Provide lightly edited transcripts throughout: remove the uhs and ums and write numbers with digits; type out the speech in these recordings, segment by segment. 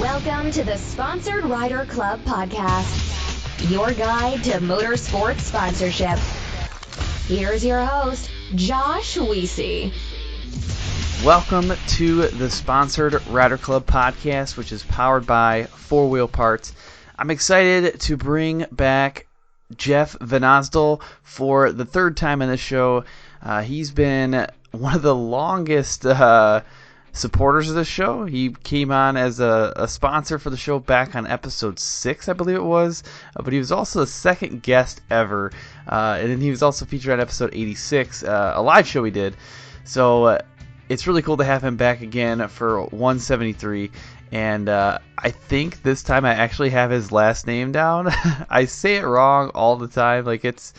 Welcome to the Sponsored Rider Club podcast, your guide to motorsports sponsorship. Here's your host, Josh Weesey. Welcome to the Sponsored Rider Club podcast, which is powered by 4-Wheel Parts. I'm excited to bring back Jeff Vanasdal for the third time in this show. He's been one of the longest supporters of the show. He came on as a sponsor for the show back on episode 6, I believe it was, but he was also the second guest ever, and then he was also featured on episode 86, a live show we did. So it's really cool to have him back again for 173, and I think this time I actually have his last name down. I say it wrong all the time. Like it's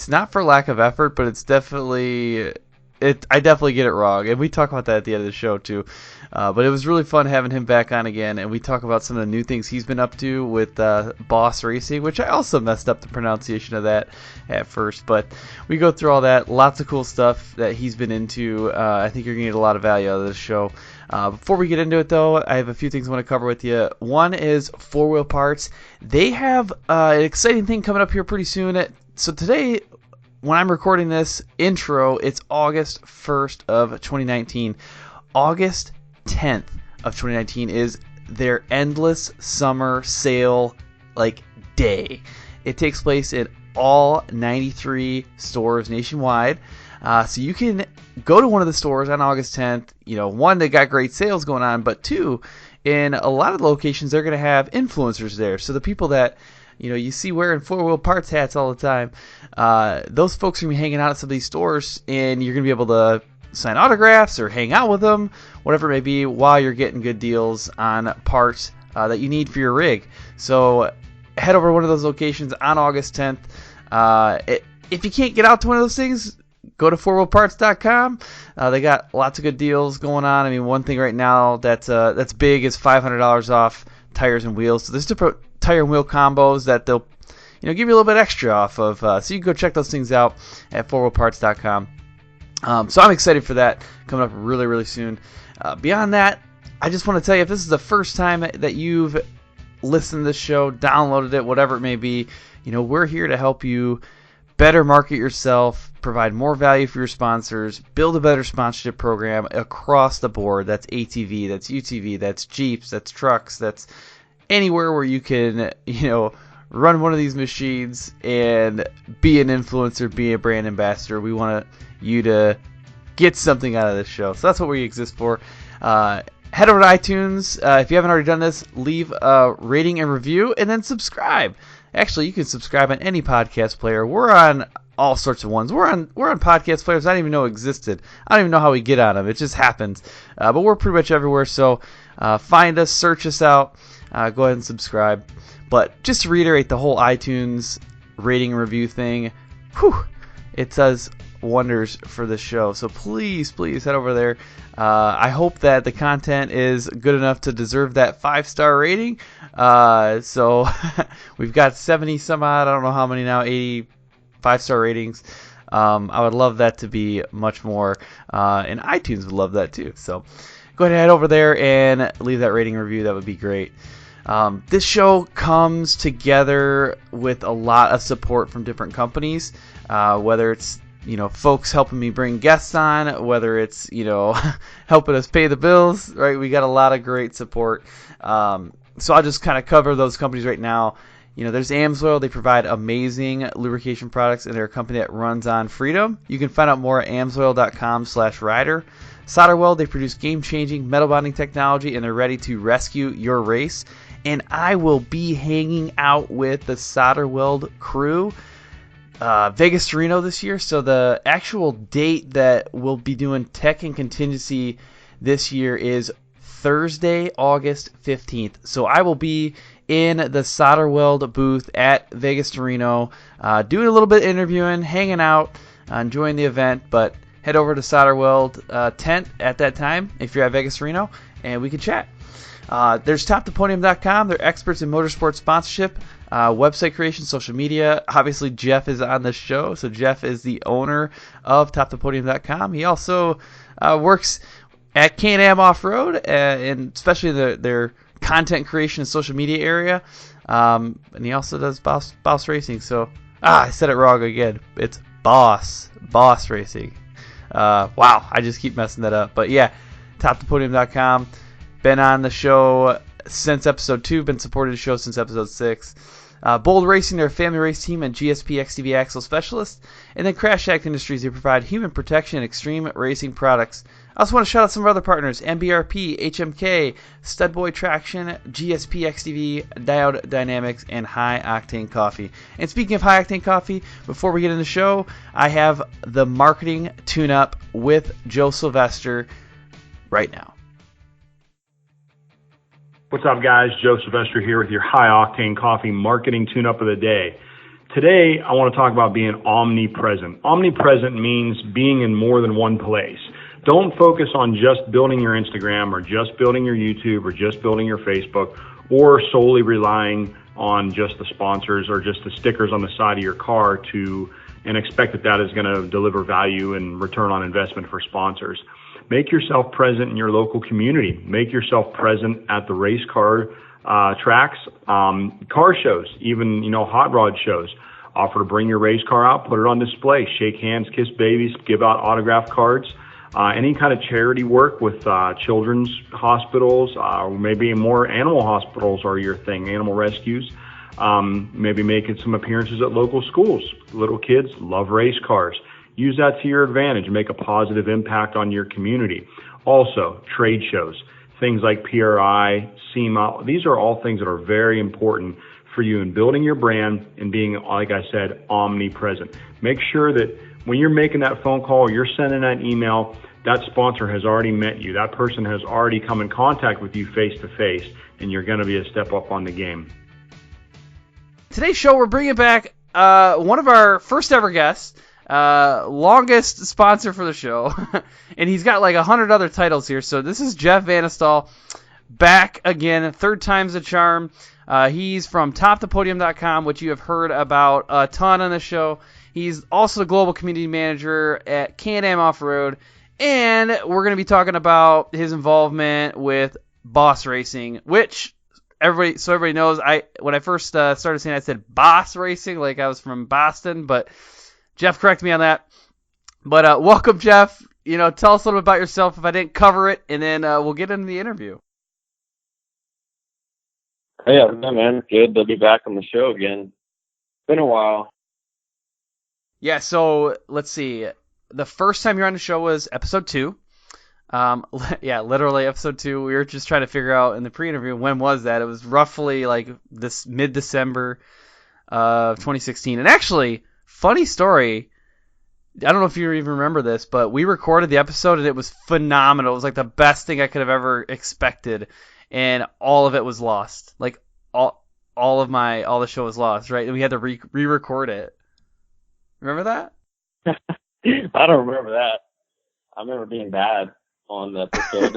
not for lack of effort, but it's definitely I definitely get it wrong, and we talk about that at the end of the show too. But it was really fun having him back on again, and we talk about some of the new things he's been up to with Boss Racing, which I also messed up the pronunciation of that at first. But we go through all that, lots of cool stuff that he's been into. I think you're going to get a lot of value out of this show. Before we get into it, though, I have a few things I want to cover with you. One is 4-Wheel Parts. They have an exciting thing coming up here pretty soon. So today, when I'm recording this intro, it's August 1st of 2019. August 10th of 2019 is their endless summer sale day. It takes place in all 93 stores nationwide. So you can go to one of the stores on August 10th. One, they got great sales going on, but two, in a lot of the locations, they're going to have influencers there. So the people that you see wearing 4-Wheel Parts hats all the time, those folks are going to be hanging out at some of these stores, and you're going to be able to sign autographs or hang out with them, whatever it may be, while you're getting good deals on parts that you need for your rig. So head over to one of those locations on August 10th. If you can't get out to one of those things, go to 4wheelparts.com. They got lots of good deals going on. I mean, one thing right now that's big is $500 off tires and wheels. So there's different tire and wheel combos that they'll give you a little bit extra off of. So you can go check those things out at 4wheelparts.com. So I'm excited for that coming up really, really soon. Beyond that, I just want to tell you, if this is the first time that you've listened to this show, downloaded it, whatever it may be, we're here to help you better market yourself, provide more value for your sponsors, build a better sponsorship program across the board. That's ATV, that's UTV, that's Jeeps, that's trucks, that's anywhere where you can, run one of these machines and be an influencer, be a brand ambassador. We want you to get something out of this show. So that's what we exist for. Head over to iTunes. If you haven't already done this, leave a rating and review, and then subscribe. Actually, you can subscribe on any podcast player. We're on all sorts of ones. We're on podcast players I didn't even know existed. I don't even know how we get on them. It just happens. But we're pretty much everywhere. So find us, search us out. Go ahead and subscribe. But just to reiterate the whole iTunes rating and review thing, it does wonders for the show. So please head over there. I hope that the content is good enough to deserve that 5-star rating. So we've got 70 some odd, I don't know how many now, 80 5-star ratings. I would love that to be much more, and iTunes would love that too. So go ahead and head over there and leave that rating review. That would be great. This show comes together with a lot of support from different companies, whether it's folks helping me bring guests on, whether it's helping us pay the bills, right? We got a lot of great support. So I'll just kind of cover those companies right now. There's AMSOIL. They provide amazing lubrication products, and they're a company that runs on freedom. You can find out more at amsoil.com/rider. SolderWeld, they produce game-changing metal bonding technology, and they're ready to rescue your race. And I will be hanging out with the SolderWeld crew Vegas to Reno this year. So the actual date that we'll be doing tech and contingency this year is Thursday, August 15th. So I will be in the SolderWeld booth at Vegas to Reno, doing a little bit of interviewing, hanging out, enjoying the event. But head over to SolderWeld tent at that time if you're at Vegas to Reno, and we can chat. There's Topthepodium.com. They're experts in motorsports sponsorship, website creation, social media. Obviously, Jeff is on the show, so Jeff is the owner of Topthepodium.com. He also works at Can-Am Off-Road, and especially their content creation and social media area. And he also does Boss Racing. So, I said it wrong again. It's Boss Racing. Wow, I just keep messing that up. But yeah, Topthepodium.com. Been on the show since episode 2. Been supporting the show since episode 6. Bold Racing, they're a family race team and GSP XTV axle specialist. And then Crash Act Industries, they provide human protection and extreme racing products. I also want to shout out some of our other partners, MBRP, HMK, Studboy Traction, GSP XTV, Diode Dynamics, and High Octane Coffee. And speaking of High Octane Coffee, before we get in the show, I have the marketing tune-up with Joe Sylvester right now. What's up, guys? Joe Sylvester here with your High Octane Coffee marketing tune-up of the day. Today, I want to talk about being omnipresent. Omnipresent means being in more than one place. Don't focus on just building your Instagram or just building your YouTube or just building your Facebook or solely relying on just the sponsors or just the stickers on the side of your car and expect that is going to deliver value and return on investment for sponsors. Make yourself present in your local community. Make yourself present at the race car tracks, car shows, even, hot rod shows. Offer to bring your race car out, put it on display, shake hands, kiss babies, give out autograph cards. Any kind of charity work with children's hospitals, maybe more animal hospitals are your thing, animal rescues. Maybe making some appearances at local schools. Little kids love race cars. Use that to your advantage. Make a positive impact on your community. Also, trade shows, things like PRI, SEMA. These are all things that are very important for you in building your brand and being, like I said, omnipresent. Make sure that when you're making that phone call, you're sending that email, that sponsor has already met you. That person has already come in contact with you face to face, and you're going to be a step up on the game. Today's show, we're bringing back one of our first ever guests, longest sponsor for the show, and he's got like 100 other titles here. So this is Jeff Vanasdal, back again, third time's the charm. He's from Topthepodium.com, which you have heard about a ton on the show. He's also the global community manager at Can-Am Off-Road, and we're going to be talking about his involvement with Boss Racing, which everybody knows. When I first started saying it, I said Boss Racing, like I was from Boston, but Jeff corrected me on that. But welcome, Jeff. Tell us a little bit about yourself if I didn't cover it, and then we'll get into the interview. Yeah, man. Good to be back on the show again. Been a while. Yeah, so let's see. The first time you're on the show was episode 2. Yeah, literally episode 2. We were just trying to figure out in the pre-interview when was that. It was roughly like this mid-December of 2016. And actually, funny story, I don't know if you even remember this, but we recorded the episode and it was phenomenal. It was like the best thing I could have ever expected, and all of it was lost. Like all the show was lost, right? And we had to re-record it. Remember that? I don't remember that. I remember being bad on the episode.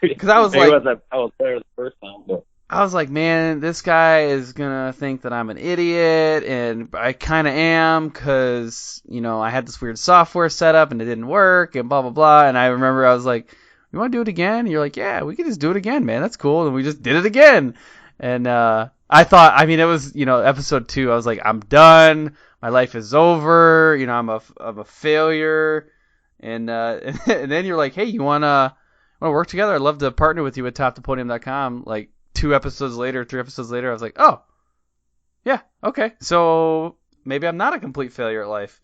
Because I was I was there the first time, but I was like, man, this guy is gonna think that I'm an idiot, and I kind of am, because I had this weird software set up and it didn't work, and blah blah blah. And I remember I was like, you want to do it again? And you're like, yeah, we can just do it again, man. That's cool. And we just did it again. And I thought, it was episode 2. I was like, I'm done. My life is over. I'm a failure. And then you're like, hey, you wanna work together? I'd love to partner with you at Topthepodium.com. Like 3 episodes later, I was like, oh, yeah, okay. So maybe I'm not a complete failure at life.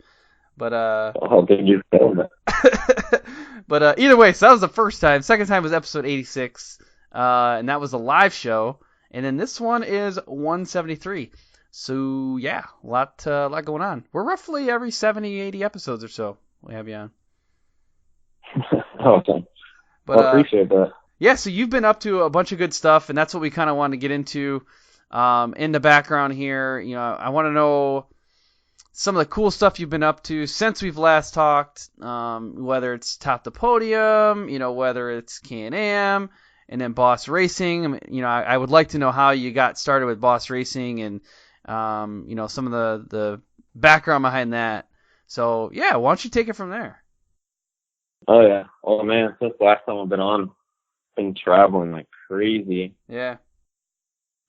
But how did you fail that? But either way, so that was the first time. Second time was episode 86, and that was a live show. And then this one is 173. So yeah, a lot going on. We're roughly every 70, 80 episodes or so we have you on. Okay. But I appreciate that. Yeah, so you've been up to a bunch of good stuff, and that's what we kind of want to get into in the background here. I want to know some of the cool stuff you've been up to since we've last talked, whether it's Top the Podium, whether it's Can-Am, and then Boss Racing. I would like to know how you got started with Boss Racing and, some of the background behind that. So, yeah, why don't you take it from there? Oh, yeah. Oh, man, since the last time I've been on, been traveling like crazy. Yeah.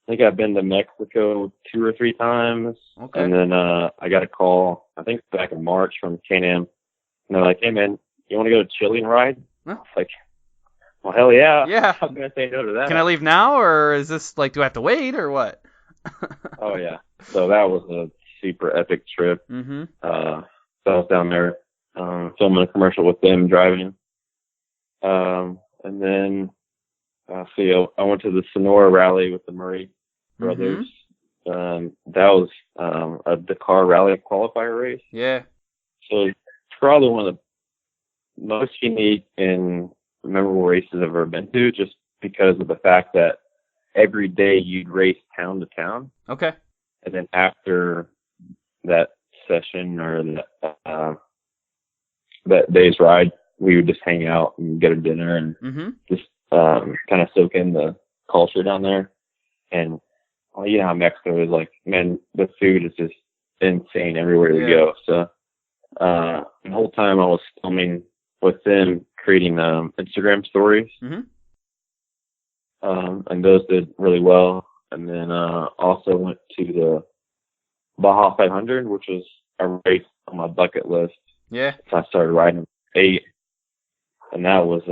I think I've been to Mexico 2 or 3 times. Okay. And then I got a call, I think back in March, from Can-Am. And they're like, hey, man, you want to go to Chile and ride? Huh? It's like, well, hell yeah. Yeah. I'm going to say no to that. Can I leave now, or is this like, do I have to wait, or what? Oh, yeah. So that was a super epic trip. Mm-hmm. So I was down there filming a commercial with them driving. And then, I went to the Sonora rally with the Murray brothers. Mm-hmm. That was a Dakar rally qualifier race. Yeah. So it's probably one of the most unique and memorable races I've ever been to, just because of the fact that every day you'd race town to town. Okay. And then after that session or that day's ride, we would just hang out and get a dinner and just kind of soak in the culture down there. And well, you know how Mexico is, like, man, the food is just insane everywhere we go. So the whole time I was filming with them, creating Instagram stories. Mm-hmm. And those did really well. And then also went to the Baja 500, which was a race on my bucket list. Yeah. So I started riding at 8. And that was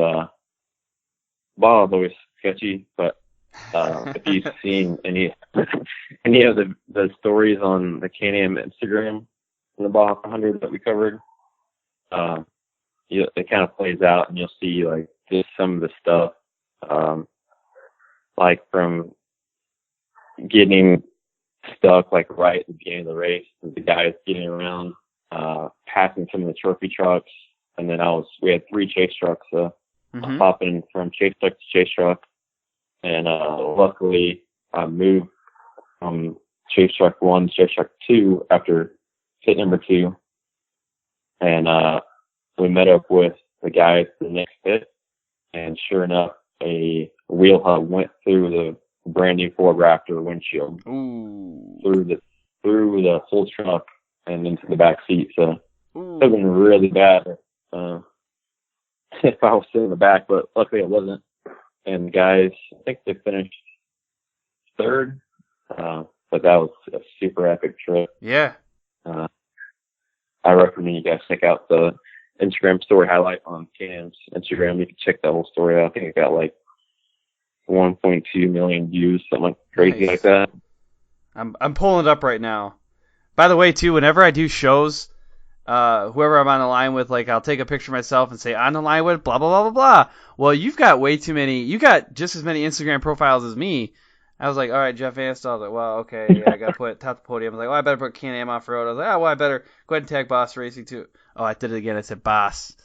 Baja's always sketchy, but if you've seen any of the stories on the Can-Am Instagram in the Baja 500 that we covered, it kind of plays out, and you'll see like just some of the stuff, like from getting stuck like right at the beginning of the race, the guys getting around, passing some of the trophy trucks, and then we had 3 chase trucks, so hopping from chase truck to chase truck, and luckily I moved from chase truck 1 to chase truck 2 after hit number 2, and we met up with the guys for the next hit, and sure enough, a wheel hub went through the brand new Ford Raptor windshield. Ooh. through the whole truck and into the back seat. So it would have been really bad if I was sitting in the back, but luckily I wasn't. And the guys, I think they finished 3rd, but that was a super epic trip. Yeah. I recommend you guys check out the Instagram story highlight on Cam's Instagram. You can check that whole story out. I think it got like 1.2 million views, something like crazy like that. I'm pulling it up right now. By the way, too, whenever I do shows, whoever I'm on the line with, like, I'll take a picture of myself and say, on the line with blah, blah, blah, blah, blah. Well, you've got way too many. You got just as many Instagram profiles as me. I was like, all right, Jeff Vanasdal. I was like, well, okay, yeah, I got to put Topthepodium. I was like, oh, I better put Can-Am off-road. I was like, oh, well, I better go ahead and tag Boss Racing, too. Oh, I did it again. I said Boss.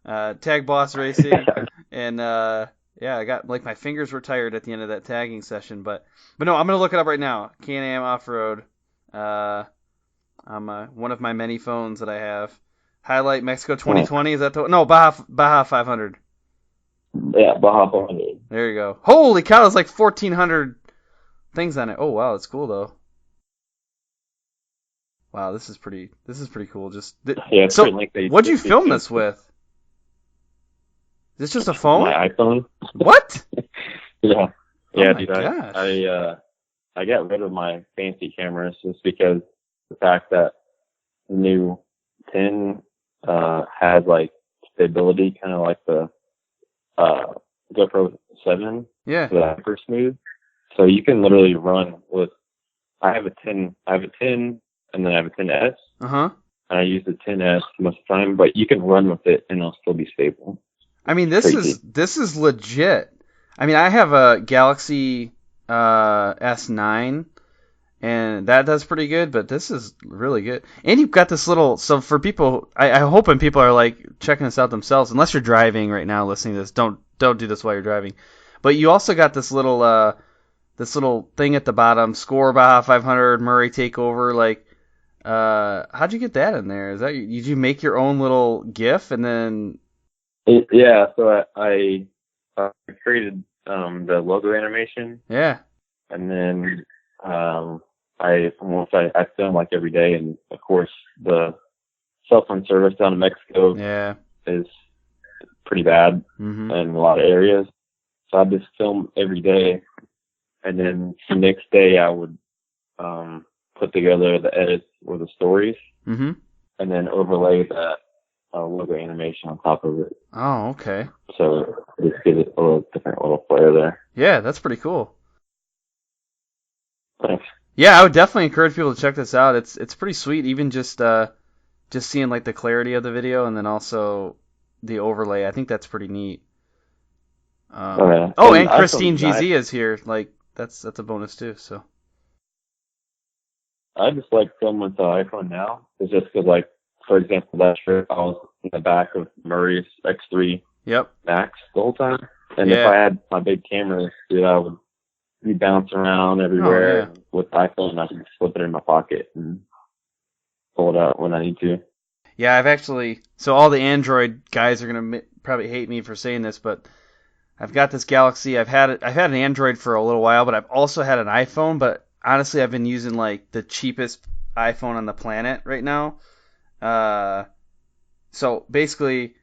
Tag Boss Racing. And, yeah, I got, like, my fingers were tired at the end of that tagging session. But no, I'm going to look it up right now. Can-Am off-road. On one of my many phones that I have. Highlight Mexico 2020. Is that no, Baja 500. Yeah, Baja 500. There you go. Holy cow, there's like 1,400 things on it. Oh wow, that's cool though. Wow, this is pretty cool. Yeah. So, what'd you film this with? Is this just a phone? My iPhone. What? Yeah, oh dude. Gosh. I got rid of my fancy cameras just because the fact that the new 10 has like stability, kind of like the GoPro 7. Yeah. Super smooth. So you can literally run with. I have a 10, and then I have a 10S. And I use the 10S most of the time, but you can run with it and it'll still be stable. I mean, this is legit. I mean, I have a Galaxy S9, and that does pretty good, but this is really good. And you've got this little, so for people, I hope when people are like checking this out themselves, unless you're driving right now listening to this, don't do this while you're driving. But you also got this little thing at the bottom, score Baja 500, Murray takeover. Like, how'd you get that in there? Did you make your own little GIF and then? Yeah, so I created the logo animation. Yeah. And then I film like every day, and of course the cell phone service down in Mexico is pretty bad in a lot of areas. So I just film every day, and then the next day I would put together the edits or the stories, Mm-hmm. and then overlay that logo animation on top of it. Oh, okay. So just give it a little different little flair there. Yeah, that's pretty cool. Thanks. Yeah, I would definitely encourage people to check this out. It's pretty sweet, even just seeing like the clarity of the video and then also the overlay. I think that's pretty neat. Yeah. And Christine GZ is here. Like that's a bonus too. So I just like filming with the iPhone now. It's just because, like, for example, last trip I was in the back of Murray's X3 yep. Max the whole time, and Yeah. if I had my big camera, dude, I would be bouncing around everywhere. Oh, yeah. With the iPhone, I can slip it in my pocket and pull it out when I need to. Yeah, I've actually. So all the Android guys are gonna probably hate me for saying this, but I've got this Galaxy. I've had an Android for a little while, but I've also had an iPhone. But honestly, I've been using like the cheapest iPhone on the planet right now. So basically,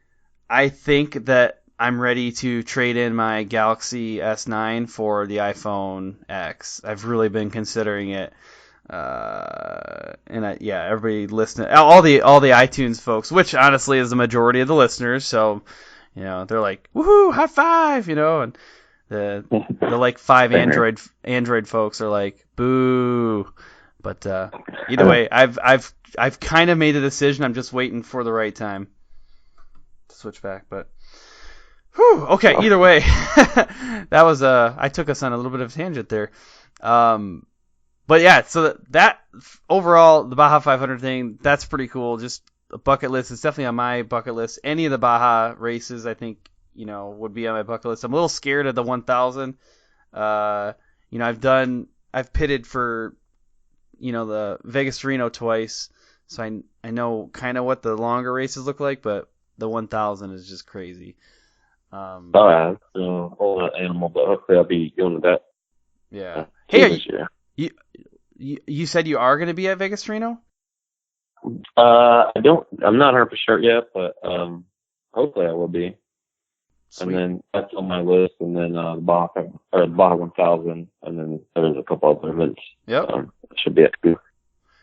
I think that I'm ready to trade in my Galaxy S9 for the iPhone X. I've really been considering it. Everybody listening, all the iTunes folks, which honestly is the majority of the listeners. So, they're like, woohoo, high five, and the like 5 Android folks are like, boo. But either way, I've kind of made a decision. I'm just waiting for the right time to switch back. But whew, okay, either way, that was I took us on a little bit of a tangent there. But yeah, so that overall, the Baja 500 thing, that's pretty cool. Just a bucket list. It's definitely on my bucket list. Any of the Baja races, I think, would be on my bucket list. I'm a little scared of the 1000. I've pitted for, the Vegas to Reno twice, so I know kind of what the longer races look like, but the 1000 is just crazy. It's a whole animal, but hopefully I'll be going to that. Yeah. Hey, you said you are going to be at Vegas to Reno? I'm not 100% sure yet, but hopefully I will be. Sweet. And then that's on my list, and then the Baja 1000, and then there's a couple other events. Yep. Should be at two.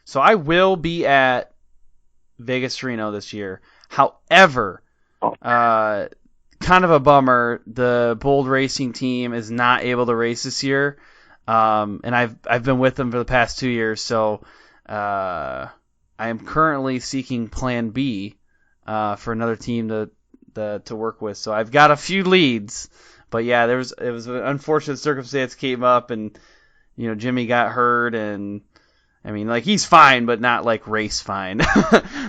So I will be at Vegas to Reno this year. However, kind of a bummer, the Bold Racing team is not able to race this year. And I've been with them for the past 2 years, so I am currently seeking Plan B for another team to work with. So I've got a few leads, but yeah, it was an unfortunate circumstance came up, and Jimmy got hurt, and I mean, like, he's fine, but not like race fine.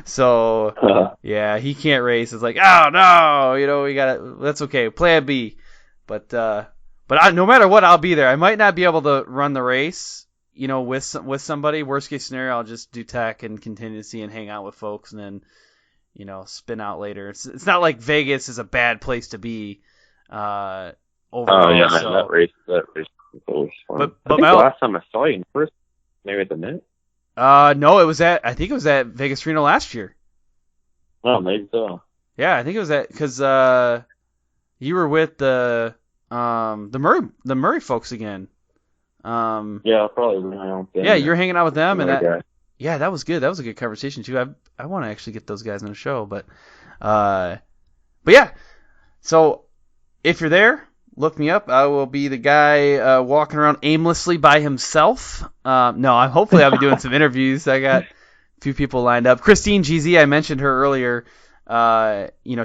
So yeah, he can't race. It's like, oh no, we got that's okay, Plan B, but no matter what, I'll be there. I might not be able to run the race, with somebody. Worst case scenario, I'll just do tech and contingency and hang out with folks, and then, spin out later. It's not like Vegas is a bad place to be. Overall. Oh yeah, so. that race was always fun. But I think the last time I saw you in person, maybe at the Mint. No, I think it was at Vegas Reno last year. Oh, maybe so. Yeah, I think it was because you were with the Murray folks again. Yeah, probably. Yeah, you're hanging out with them, and guy. yeah, that was good. That was a good conversation too. I want to actually get those guys on the show, but yeah. So if you're there, look me up. I will be the guy walking around aimlessly by himself. Hopefully I'll be doing some interviews. I got a few people lined up. Christine GZ, I mentioned her earlier.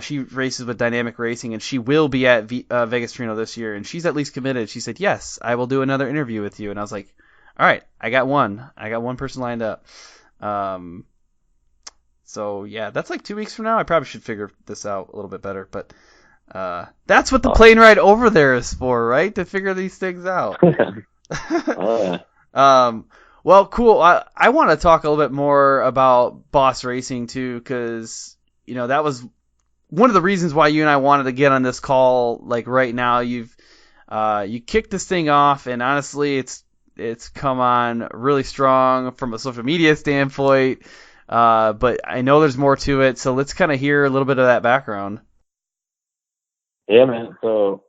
She races with Dynamic Racing, and she will be at Vegas to Reno this year, and she's at least committed. She said, yes, I will do another interview with you. And I was like, all right, I got one person lined up. So yeah, that's like 2 weeks from now. I probably should figure this out a little bit better, but that's what the plane ride over there is for, right? To figure these things out. Well, cool. I want to talk a little bit more about Boss Racing too, because that was one of the reasons why you and I wanted to get on this call. Like right now, you kicked this thing off, and honestly, it's come on really strong from a social media standpoint. But I know there's more to it, so let's kind of hear a little bit of that background. Yeah, man. So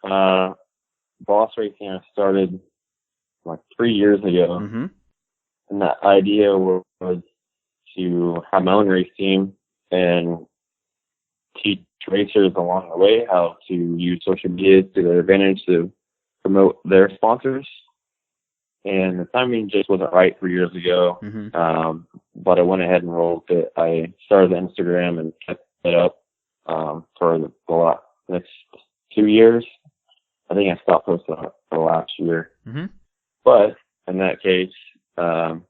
Boss racing I started like 3 years ago. Mm-hmm. And that idea was to have my own race team and teach racers along the way how to use social media to their advantage to promote their sponsors. And the timing just wasn't right 3 years ago. Mm-hmm. But I went ahead and rolled it. I started the Instagram and kept it up for the next 2 years. I think I stopped posting for the last year. Mm-hmm. But in that case, I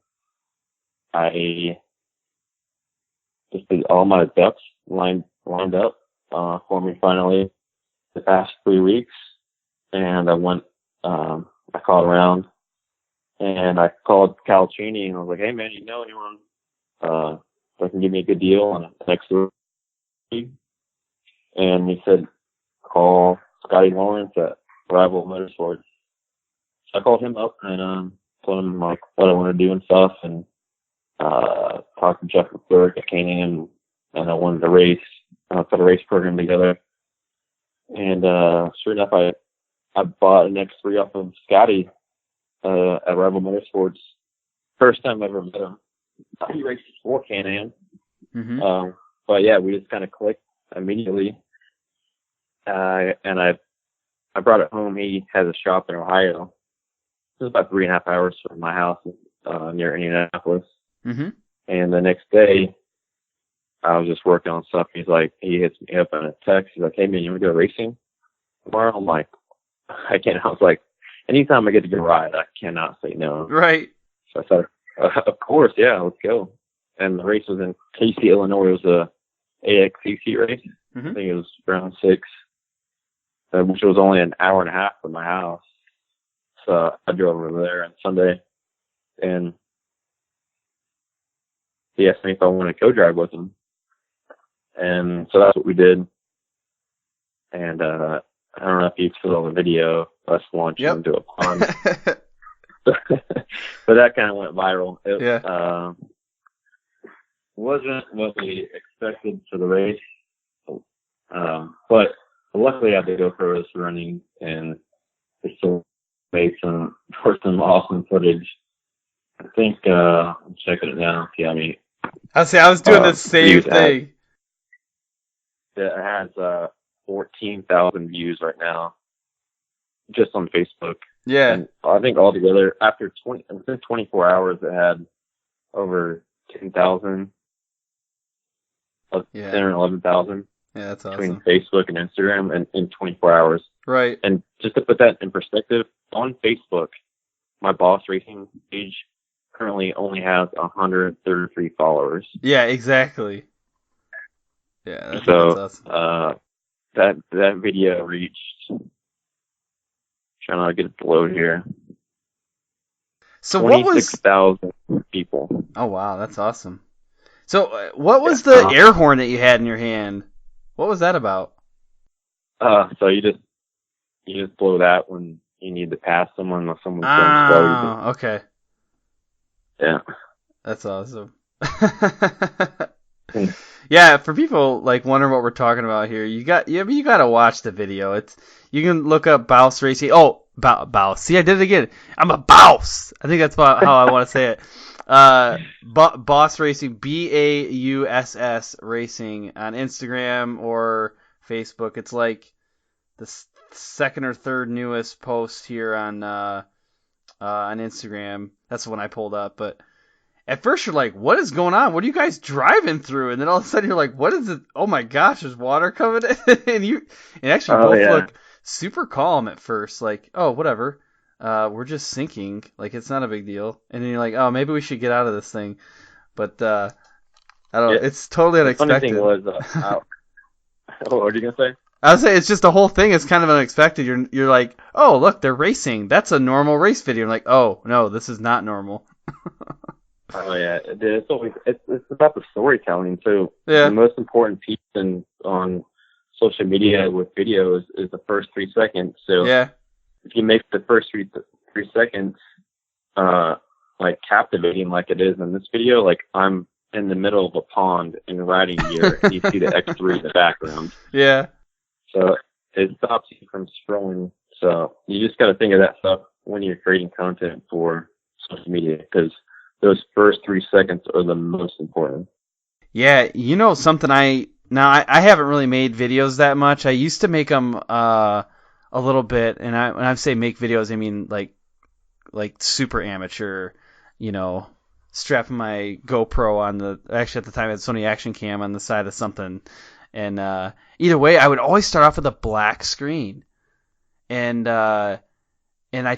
just did all my ducks lined up for me finally the past 3 weeks. And I went, I called around and I called Cal Cheney and I was like, hey man, you know anyone that can give me a good deal on the next week? And he said, call Scotty Lawrence at Rival Motorsports. So I called him up and told him like what I want to do and stuff, and talked to Jeff McClurk at K&N, and I wanted to race, put a race program together. And sure enough, I bought an X3 off of Scotty at Rival Motorsports. First time I ever met him. He raced for K&N. Mm-hmm. But yeah, we just kind of clicked immediately. And I brought it home. He has a shop in Ohio. It was about 3.5 hours from my house near Indianapolis. Mm-hmm. And the next day, I was just working on stuff. He hits me up in a text. He's like, hey man, you want to go racing tomorrow? I'm like, I can't. I was like, anytime I get to go ride, I cannot say no. Right. So I said, of course, yeah, let's go. And the race was in Casey, Illinois. It was a AXCC race. Mm-hmm. I think it was round 6, which was only an hour and a half from my house. So I drove over there on Sunday, and he asked me if I wanted to co-drive with him. And so that's what we did. And I don't know if you saw the video, us launching into a pond. But that kind of went viral. It wasn't what we expected for the race. But luckily I had to go for this running, and it still made some awesome footage. I think I'm checking it now. See how many. I was doing the same thing. It has 14,000 views right now, just on Facebook. Yeah. And I think altogether, within 24 hours, it had over 10,000, 10 or 11,000. Yeah, that's awesome. Between Facebook and Instagram, and in 24 hours. Right. And just to put that in perspective, on Facebook, my Boss Racing page currently only has 133 followers. Yeah, exactly. Yeah, that's awesome. That video reached, trying to get it to load here. So what was 26,000 people? Oh wow, that's awesome. So what was the air horn that you had in your hand? What was that about? So you just blow that when you need to pass someone or someone's going slow. Oh, okay. Yeah. That's awesome. Yeah, for people like wondering what we're talking about here, you got to watch the video. You can look up Bouse Racing. Oh, Bouse. See, I did it again. I'm a Bouse. I think that's how I want to say it. Boss Racing, BAUSS Racing on Instagram or Facebook. It's like the second or third newest post here on Instagram. That's the one I pulled up. But at first you're like, what is going on? What are you guys driving through? And then all of a sudden you're like, what is it? Oh my gosh, there's water coming in. and actually both look super calm at first. Like, oh, whatever. We're just sinking. Like, it's not a big deal. And then you're like, oh, maybe we should get out of this thing. But I don't know. It's totally unexpected. The funny thing was, what are you going to say? I would say it's just the whole thing is kind of unexpected. You're like, oh, look, they're racing. That's a normal race video. I'm like, oh, no, this is not normal. Oh, yeah. It's about the storytelling, too. Yeah. The most important piece on social media with video is the first 3 seconds. So yeah. If you make the first three seconds like captivating like it is in this video, like I'm in the middle of a pond in riding gear and you see the X3 in the background. Yeah. So it stops you from scrolling. So you just got to think of that stuff when you're creating content for social media, because those first 3 seconds are the most important. Yeah, something I haven't really made videos that much. I used to make them a little bit, and when I say make videos, I mean like super amateur, strapping my GoPro on actually at the time I had Sony Action Cam on the side of something, and either way, I would always start off with a black screen, and I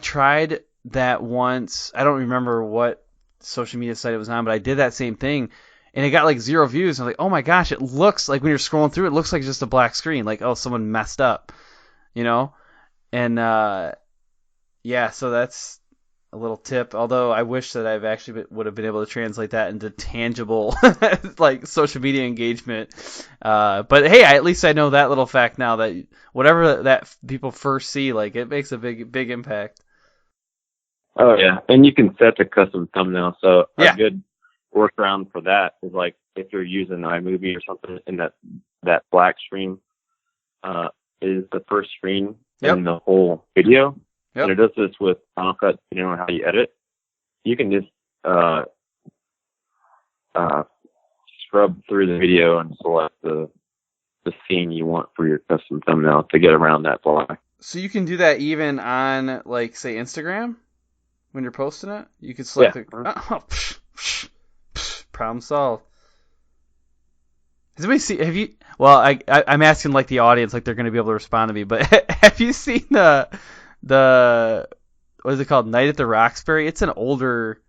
tried that once. I don't remember what social media site it was on, but I did that same thing. And it got like 0 views. And I'm like, oh my gosh, it looks like when you're scrolling through, it looks like just a black screen. Like, oh, someone messed up, And yeah, so that's a little tip. Although I wish that I've actually would have been able to translate that into tangible, like social media engagement. But hey, at least I know that little fact now, that whatever that people first see, like, it makes a big impact. Oh yeah, and you can set the custom thumbnail. So yeah. A good workaround for that is, like, if you're using iMovie or something, in that black screen is the first screen in the whole video. Yep. And it does this with Final Cut, depending on how you edit. You can just scrub through the video and select the scene you want for your custom thumbnail to get around that black. So you can do that even on, like, say, Instagram when you're posting it. You can select problem solved. Has anybody seen? Have you? Well, I'm asking like the audience, like they're going to be able to respond to me. But have you seen the what is it called? Night at the Roxbury. It's an older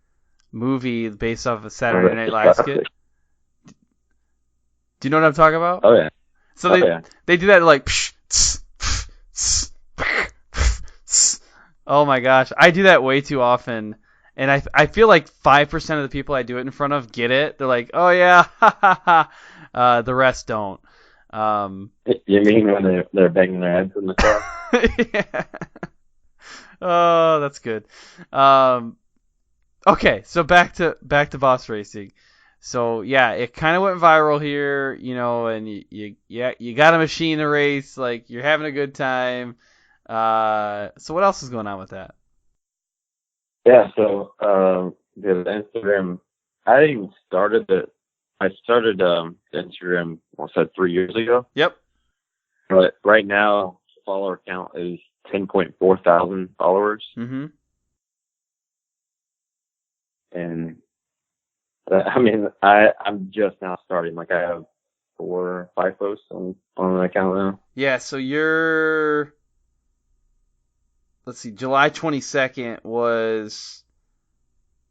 movie based off of a Saturday Night Live skit. Do you know what I'm talking about? Oh yeah. So they do that like. Oh my gosh, I do that way too often. And I feel like 5% of the people I do it in front of get it. They're like, oh yeah, ha ha ha. The rest don't. You mean when they're banging their heads in the car? Yeah. Oh, that's good. Okay, so back to Boss Racing. So yeah, it kind of went viral here, and you got a machine to race, like you're having a good time. So what else is going on with that? Yeah, so the Instagram, I even started Instagram almost 3 years ago. Yep. But right now, the follower count is 10.4 thousand followers. Mm-hmm. And I mean, I'm just now starting. Like, I have 4 or 5 posts on my account now. Yeah, so you're... Let's see, July 22nd was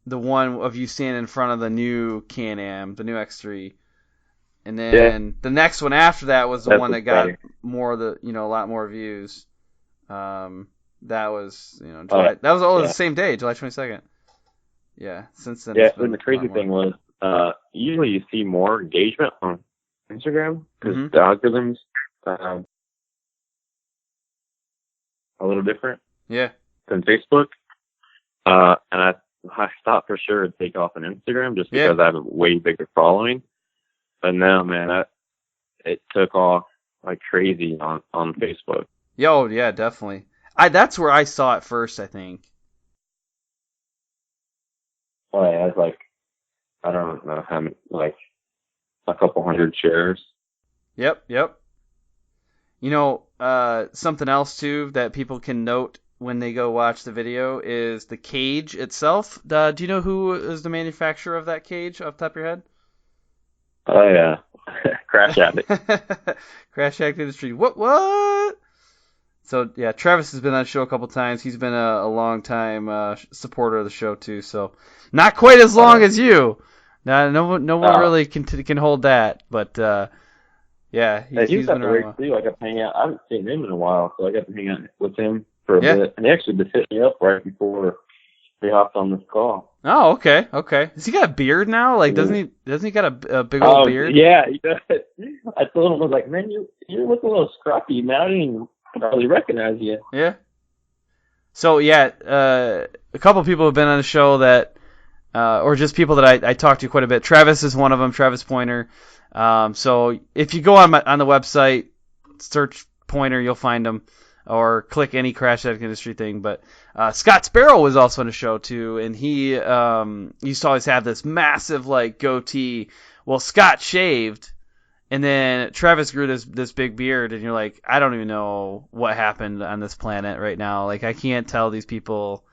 the one of you standing in front of the new Can-Am, the new X3. And then the next one after that was the one that got more of the, a lot more views. That was, July. That was the same day, July 22nd. Yeah, since then. Yeah, and the crazy thing was, usually you see more engagement on Instagram because the algorithms a little different. Yeah. Than Facebook. And I thought for sure it'd take off on Instagram just because I have a way bigger following. But no, man, it took off like crazy on Facebook. Yo, yeah, definitely. That's where I saw it first, I think. Oh, yeah, it's like, I don't know how many, like a couple hundred shares. Yep. Something else too that people can note when they go watch the video is the cage itself. Do you know who is the manufacturer of that cage off the top of your head? Oh yeah, Crash Addict. Crash Addict Industry. What? So yeah, Travis has been on the show a couple times. He's been a long time supporter of the show too. So not quite as long as you. No one really can hold that. But yeah, he's been around. Too. I got to hang out. I haven't seen him in a while, so I got to hang out with him for a bit. And he actually just hit me up right before we hopped on this call. Oh, okay. Has he got a beard now? Like, doesn't he got a big old beard? Yeah, he does. I told him, I was like, man, you look a little scruffy, man. I didn't even probably recognize you. Yeah. So yeah, a couple of people have been on the show that, or just people that I talked to quite a bit. Travis is one of them. Travis Pointer. So if you go on the website, search pointer, you'll find him, or click any Crash Addict Industry thing. But Scott Sparrow was also on the show too, and he used to always have this massive like goatee. Well, Scott shaved, and then Travis grew this big beard, and you're like, I don't even know what happened on this planet right now. Like, I can't tell these people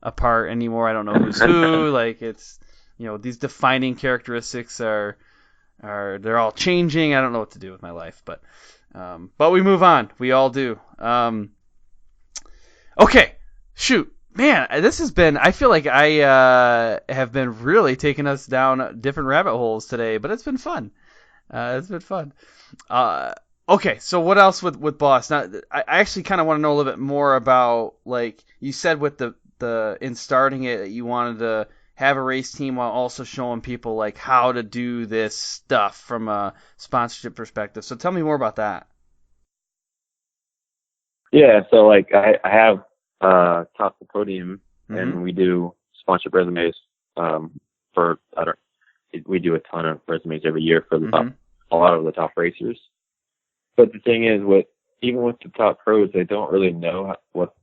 apart anymore. I don't know who's who. Like, it's, these defining characteristics are they're all changing. I don't know what to do with my life, but we move on. We all do. Okay, shoot. Man, this has been, I feel like I have been really taking us down different rabbit holes today, but it's been fun. It's been fun. Okay, so what else with Boss? Now, I actually kind of want to know a little bit more about, like, you said with the in starting it, you wanted to have a race team while also showing people, like, how to do this stuff from a sponsorship perspective. So tell me more about that. Yeah, so, like, I have Topthepodium, and we do sponsorship resumes we do a ton of resumes every year for the a lot of the top racers. But the thing is, even with the top pros, they don't really know what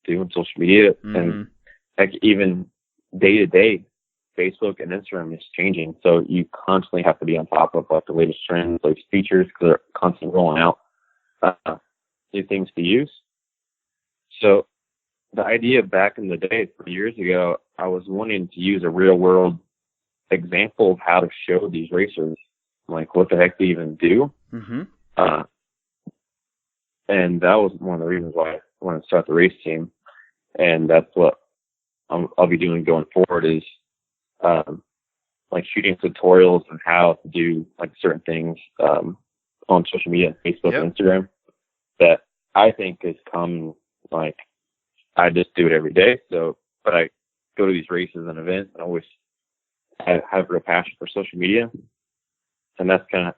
to do on social media, and like even day to day, Facebook and Instagram is changing, so you constantly have to be on top of like the latest trends, latest features, because they're constantly rolling out new things to use. So the idea back in the day, 3 years ago, I was wanting to use a real world example of how to show these racers, like what the heck they even do. And that was one of the reasons why I wanted to start the race team. And that's what I'll be doing going forward is, like shooting tutorials on how to do like certain things, on social media, Facebook and Instagram, that I think is common. Like, I just do it every day. So, but I go to these races and events and always have real passion for social media. And that's the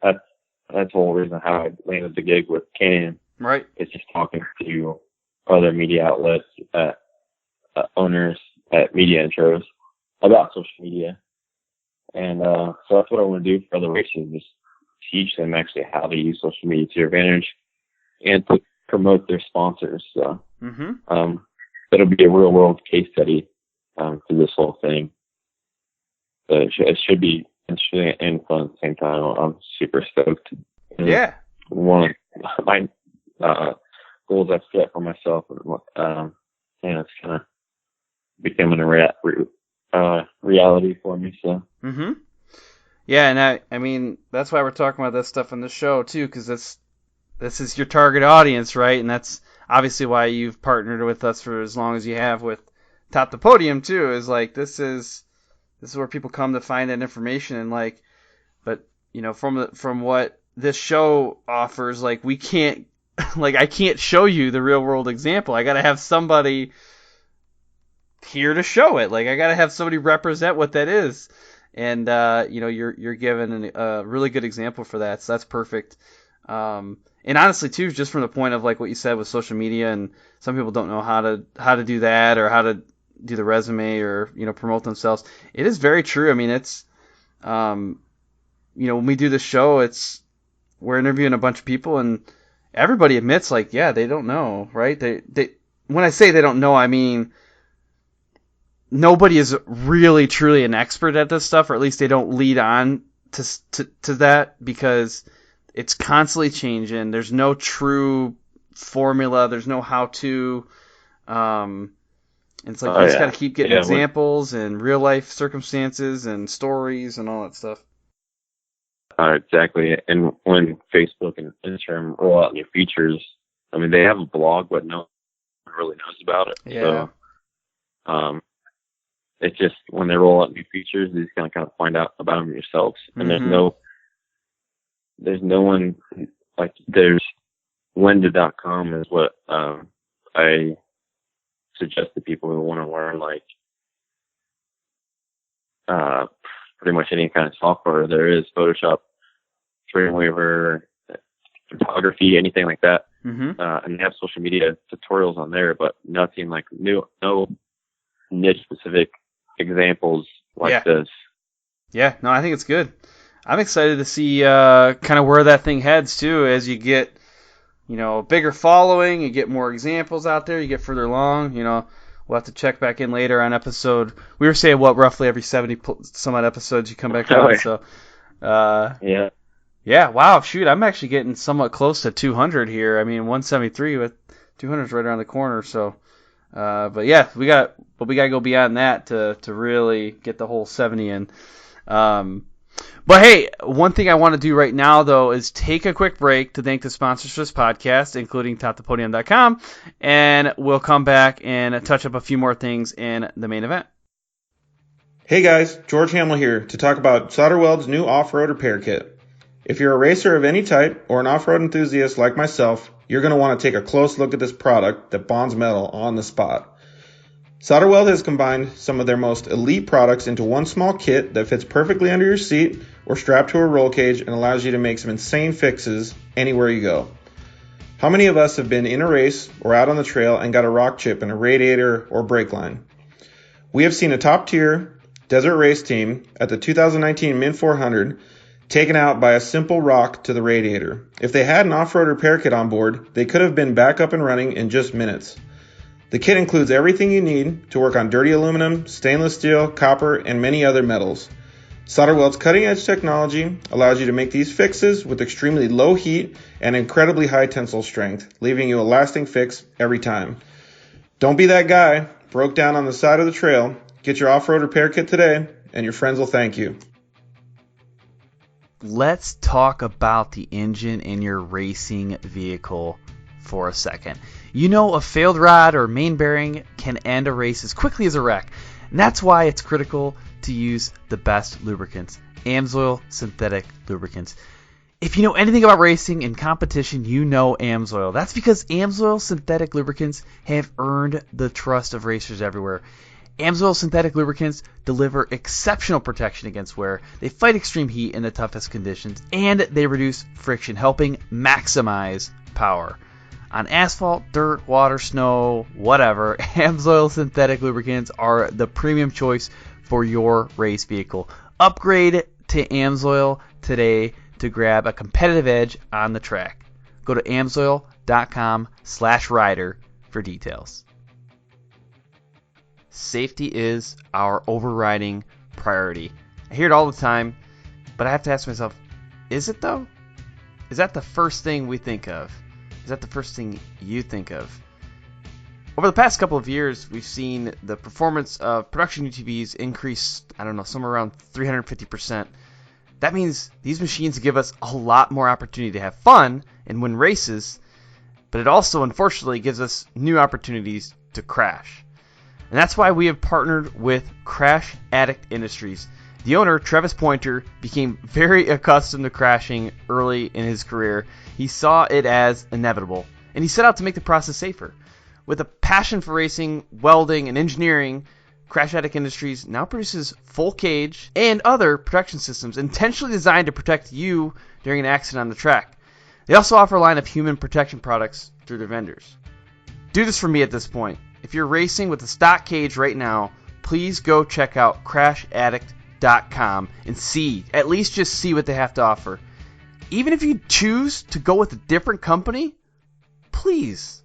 whole reason how I landed the gig with Canyon. Right. It's just talking to other media outlets, owners at media intros about social media. And, so that's what I want to do for other races, is teach them actually how to use social media to their advantage and to promote their sponsors. So, that'll be a real world case study, for this whole thing. So it should be interesting and fun at the same time. I'm super stoked. And one of my goals I've set for myself, and it's kind of becoming a reality for me. So. Yeah, and I mean that's why we're talking about this stuff on the show too, because this is your target audience, right? And that's obviously why you've partnered with us for as long as you have with Topthepodium too. Is like this is where people come to find that information, and like, but from what this show offers, like we can't, like I can't show you the real world example. I got to have somebody here to show it. Like I got to have somebody represent what that is, and you're given a really good example for that. So that's perfect. And honestly too, just from the point of like what you said with social media, and some people don't know how to do that or how to do the resume or promote themselves. It is very true. I mean, it's when we do the show, we're interviewing a bunch of people, and everybody admits like, yeah, they don't know, right? They when I say they don't know, I mean nobody is really truly an expert at this stuff, or at least they don't lead on to that, because it's constantly changing. There's no true formula. There's no how-to. It's like you just got to keep getting examples and real life circumstances and stories and all that stuff. Exactly. And when Facebook and Instagram roll out new features, I mean, they have a blog, but no one really knows about it. Yeah. So, it's just when they roll out new features, you just kind of find out about them yourselves. And there's no one, like, there's Lenda.com is what I suggest to people who want to learn, like, pretty much any kind of software there is, Photoshop, Dreamweaver, photography, anything like that. And they have social media tutorials on there, but nothing like no niche specific examples like this. Yeah, no, I think it's good. I'm excited to see kind of where that thing heads too, as you get bigger following, you get more examples out there, you get further along. We'll have to check back in later on episode. We were saying roughly every 70 some odd episodes you come back on. Yeah. So, Yeah. Wow, shoot, I'm actually getting somewhat close to 200 here. I mean, 173 with 200 is right around the corner. So, but yeah, we got to go beyond that to really get the whole 70 in. But hey, one thing I want to do right now, though, is take a quick break to thank the sponsors for this podcast, including Topthepodium.com, and we'll come back and touch up a few more things in the main event. Hey guys, George Hamill here to talk about SolderWeld's new off-road repair kit. If you're a racer of any type or an off-road enthusiast like myself, you're going to want to take a close look at this product that bonds metal on the spot. SolderWeld has combined some of their most elite products into one small kit that fits perfectly under your seat or strapped to a roll cage and allows you to make some insane fixes anywhere you go. How many of us have been in a race or out on the trail and got a rock chip in a radiator or brake line? We have seen a top-tier desert race team at the 2019 Min 400 taken out by a simple rock to the radiator. If they had an off-road repair kit on board, they could have been back up and running in just minutes. The kit includes everything you need to work on dirty aluminum, stainless steel, copper, and many other metals. SolderWeld's cutting-edge technology allows you to make these fixes with extremely low heat and incredibly high tensile strength, leaving you a lasting fix every time. Don't be that guy broke down on the side of the trail. Get your off-road repair kit today, and your friends will thank you. Let's talk about the engine in your racing vehicle for a second. A failed rod or main bearing can end a race as quickly as a wreck, and that's why it's critical to use the best lubricants, AMSOIL synthetic lubricants. If you know anything about racing and competition, you know AMSOIL. That's because AMSOIL synthetic lubricants have earned the trust of racers everywhere. AMSOIL synthetic lubricants deliver exceptional protection against wear. They fight extreme heat in the toughest conditions, and they reduce friction, helping maximize power. On asphalt, dirt, water, snow, whatever, AMSOIL synthetic lubricants are the premium choice for your race vehicle. Upgrade to AMSOIL today to grab a competitive edge on the track. Go to AMSOIL.com/rider for details. Safety is our overriding priority. I hear it all the time, but I have to ask myself, is it though? Is that the first thing we think of? Is that the first thing you think of? Over the past couple of years, we've seen the performance of production UTVs increase, somewhere around 350%. That means these machines give us a lot more opportunity to have fun and win races, but it also, unfortunately, gives us new opportunities to crash. And that's why we have partnered with Crash Addict Industries. The owner, Travis Pointer, became very accustomed to crashing early in his career. He saw it as inevitable, and he set out to make the process safer. With a passion for racing, welding, and engineering, Crash Addict Industries now produces full cage and other protection systems intentionally designed to protect you during an accident on the track. They also offer a line of human protection products through their vendors. Do this for me at this point. If you're racing with a stock cage right now, please go check out CrashAddict.com and at least see what they have to offer. Even if you choose to go with a different company, please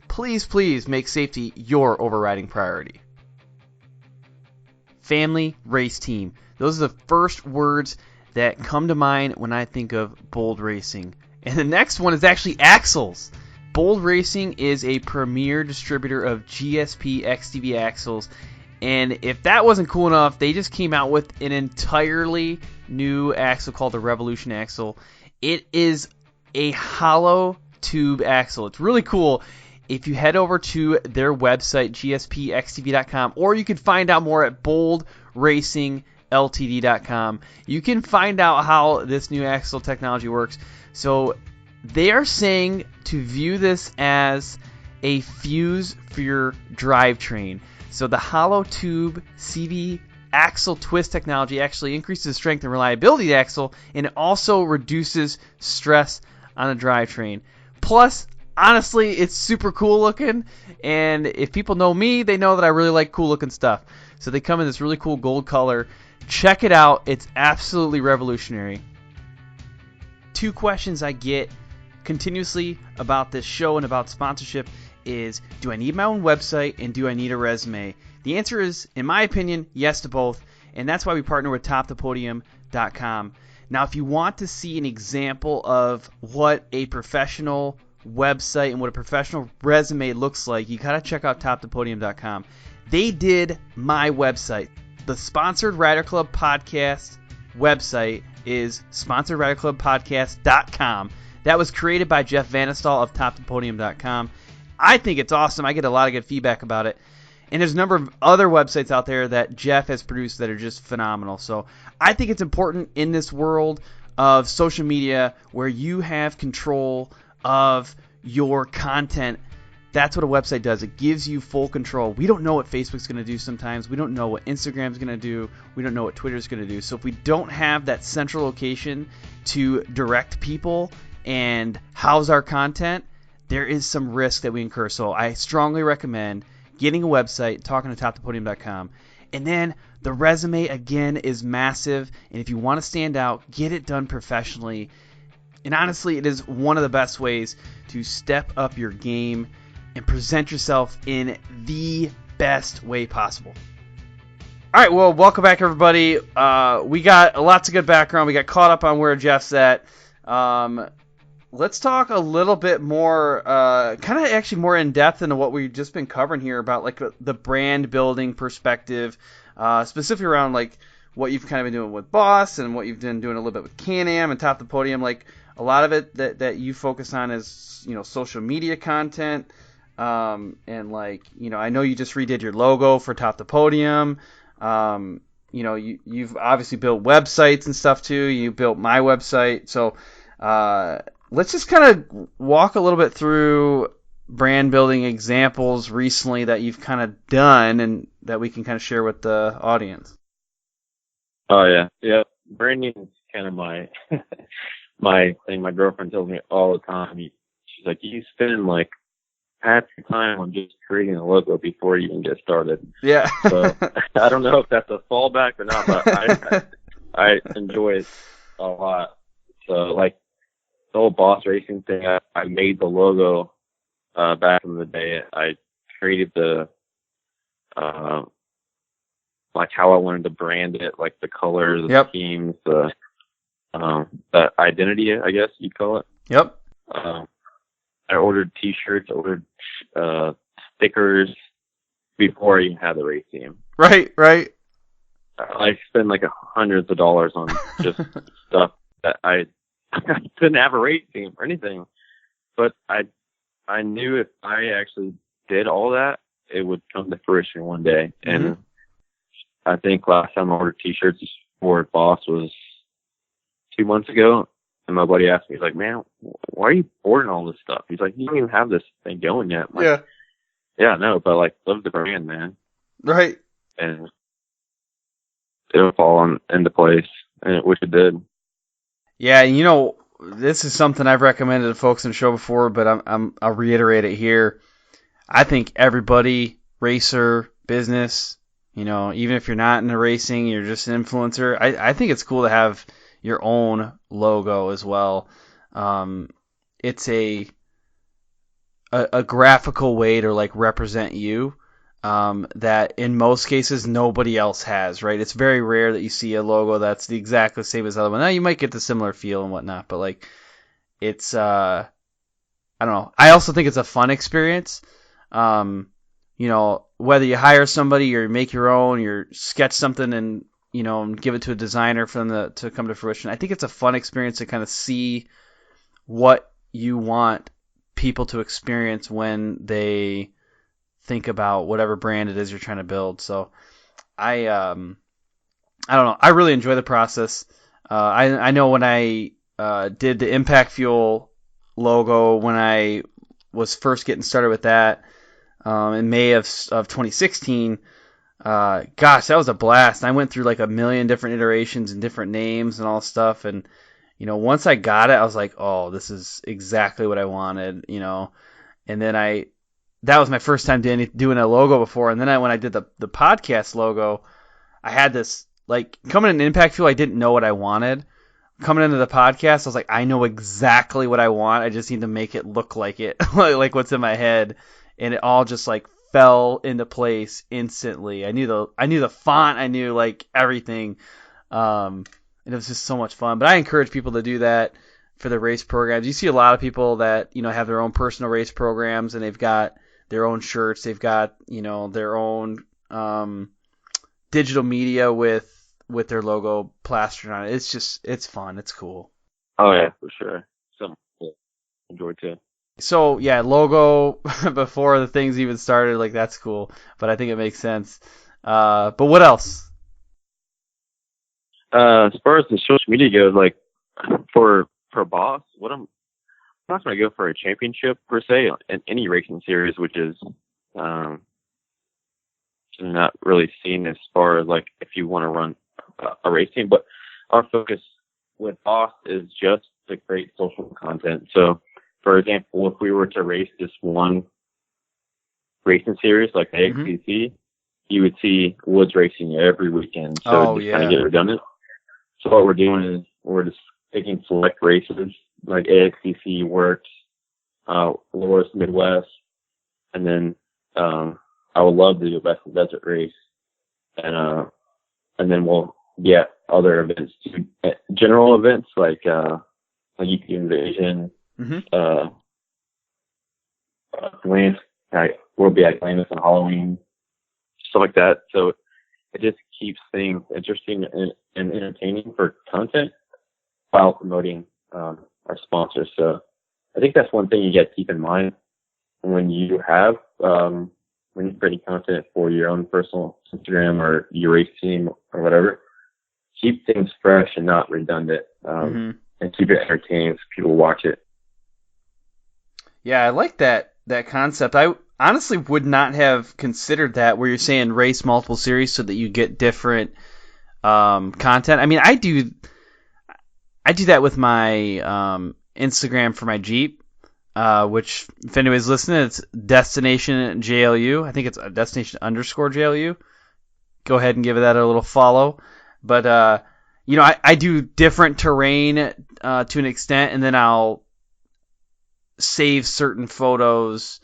make safety your overriding priority. Family race team. Those are the first words that come to mind when I think of Bold Racing. And the next one is actually axles. Bold Racing is a premier distributor of GSP XTV axles. And if that wasn't cool enough, they just came out with an entirely new axle called the Revolution axle. It is a hollow tube axle. It's really cool. If you head over to their website, gspxtv.com, or you can find out more at boldracingltd.com, you can find out how this new axle technology works. So they are saying to view this as a fuse for your drivetrain. So the hollow tube CV axle twist technology actually increases the strength and reliability of the axle, and it also reduces stress on the drivetrain. Plus, honestly, it's super cool looking, and if people know me, they know that I really like cool looking stuff. So they come in this really cool gold color. Check it out. It's absolutely revolutionary. Two questions I get continuously about this show and about sponsorship is, do I need my own website and do I need a resume? The answer is, in my opinion, yes to both, and that's why we partner with Topthepodium.com. Now, if you want to see an example of what a professional website and what a professional resume looks like, you got to check out Topthepodium.com. They did my website. The Sponsored Rider Club Podcast website is sponsoredriderclubpodcast.com. That was created by Jeff Vanasdal of Topthepodium.com. I think it's awesome. I get a lot of good feedback about it. And there's a number of other websites out there that Jeff has produced that are just phenomenal. So I think it's important in this world of social media where you have control of your content. That's what a website does. It gives you full control. We don't know what Facebook's going to do sometimes. We don't know what Instagram's going to do. We don't know what Twitter's going to do. So if we don't have that central location to direct people and house our content, there is some risk that we incur. So I strongly recommend getting a website, talking to Topthepodium.com. And then the resume, again, is massive. And if you want to stand out, get it done professionally. And honestly, it is one of the best ways to step up your game and present yourself in the best way possible. All right, well, welcome back, everybody. We got lots of good background. We got caught up on where Jeff's at. Let's talk a little bit more, kind of actually more in depth into what we've just been covering here about like the brand building perspective, specifically around like what you've kind of been doing with Boss and what you've been doing a little bit with Can-Am and Top the Podium. Like a lot of it that you focus on is, you know, social media content. And like, you know, I know you just redid your logo for Top the Podium. You know, you've obviously built websites and stuff too. You built my website. So, let's just kind of walk a little bit through brand building examples recently that you've kind of done and that we can kind of share with the audience. Oh yeah. Yeah. Branding is kind of my, my thing. My girlfriend tells me all the time. She's like, you spend like half your time on just creating a logo before you even get started. Yeah. So I don't know if that's a fallback or not, but I enjoy it a lot. So like the whole Boss Racing thing, I made the logo back in the day. I created the like how I wanted to brand it, like the colors, the themes, the identity, I guess you'd call it. Yep. I ordered T-shirts, ordered stickers before I even had the race team. Right. I spent like hundreds of dollars on just stuff that I couldn't have a race team or anything. But I knew if I actually did all that, it would come to fruition one day. Mm-hmm. And I think last time I ordered T-shirts for Boss was 2 months ago. And my buddy asked me, he's like, man, why are you ordering all this stuff? He's like, you don't even have this thing going yet. I'm like, yeah, no, but like, love the brand, man. Right. And it'll fall into place, which it did. Yeah, you know, this is something I've recommended to folks in the show before, but I'll reiterate it here. I think everybody, racer, business, you know, even if you're not into racing, you're just an influencer, I think it's cool to have your own logo as well. It's a graphical way to like represent you that in most cases nobody else has, right? It's very rare that you see a logo that's the exactly same as the other one. Now you might get the similar feel and whatnot, but like it's I don't know. I also think it's a fun experience. You know, whether you hire somebody or you make your own, you sketch something and you know, and give it to a designer for them to come to fruition. I think it's a fun experience to kind of see what you want people to experience when they think about whatever brand it is you're trying to build. So I don't know. I really enjoy the process. I know when I did the Impact Fuel logo, when I was first getting started with that in May of 2016, gosh, that was a blast. I went through like a million different iterations and different names and all stuff. And, you know, once I got it, I was like, oh, this is exactly what I wanted, you know. And then that was my first time doing a logo before. And then when I did the podcast logo, I had this, like, coming in Impact Fuel, I didn't know what I wanted. coming into the podcast, I was like, I know exactly what I want. I just need to make it look like it, like what's in my head, and it all just like fell into place instantly. I knew the font, I knew like everything, and it was just so much fun. But I encourage people to do that for the race programs. You see a lot of people that have their own personal race programs, and they've got their own shirts, they've got their own digital media with their logo plastered on it. It's fun. It's cool. Oh yeah, for sure. Something to enjoy too. So yeah, logo before the things even started, like that's cool. But I think it makes sense. But what else? As far as the social media goes, like for Boss, I'm not going to go for a championship per se in any racing series, which is not really seen as far as like if you want to run a race team. But our focus with Boss is just to create social content. So, for example, if we were to race this one racing series like the XCC, you would see Woods racing every weekend. So it just kind of get redundant. So what we're doing is we're just picking select races like AXCC Works, Loris Midwest, and then I would love to do a Best of Desert race, and then we'll get other events too, general events like UP Invasion, we'll be at Atlantis on Halloween, stuff like that. So it just keeps things interesting and entertaining for content while promoting our sponsors. So I think that's one thing you got to keep in mind when you have when you're creating content for your own personal Instagram or your race team or whatever. Keep things fresh and not redundant, and keep it entertaining so people watch it. Yeah, I like that concept. I honestly would not have considered that, where you're saying race multiple series so that you get different content. I mean, I do that with my Instagram for my Jeep, which if anybody's listening, it's Destination JLU. I think it's Destination _JLU. Go ahead and give that a little follow. But I do different terrain to an extent, and then I'll save certain photos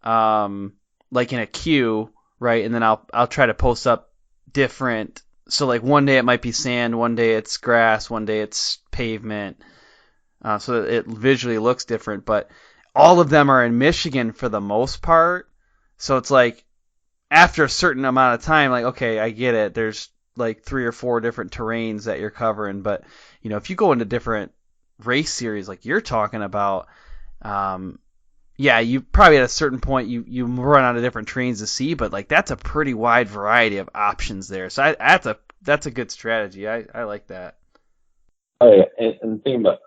like in a queue, right? And then I'll try to post up different. So like one day it might be sand, one day it's grass, one day it's pavement, so that it visually looks different. But all of them are in Michigan for the most part. So it's like after a certain amount of time, like, okay, I get it. There's like 3 or 4 different terrains that you're covering. But, if you go into different race series like you're talking about, you probably at a certain point you run out of different terrains to see, but like that's a pretty wide variety of options there. So that's a good strategy. I like that. Oh yeah, and the thing about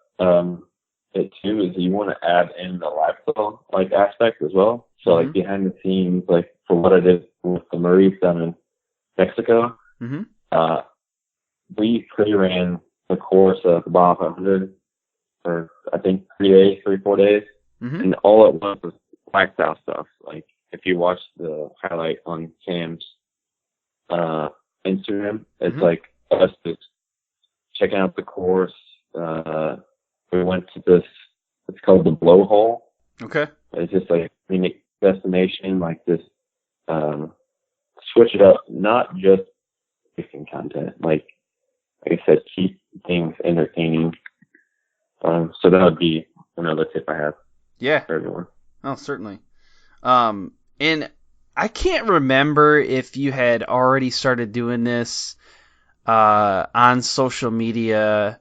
it too is you want to add in the lifestyle like aspect as well. So like behind the scenes, like for what I did with the Murrays down in Mexico, we pre-ran the course of the Baja 500 for I think 4 days, and all it was lifestyle stuff. Like if you watch the highlight on Cam's Instagram, it's like us just checking out the course. We went to this, it's called the Blowhole. Okay. It's just like a unique destination, like this, switch it up, not just racing content. Like I said, keep things entertaining. So that would be another tip I have. Yeah. For everyone. Oh, certainly. And I can't remember if you had already started doing this on social media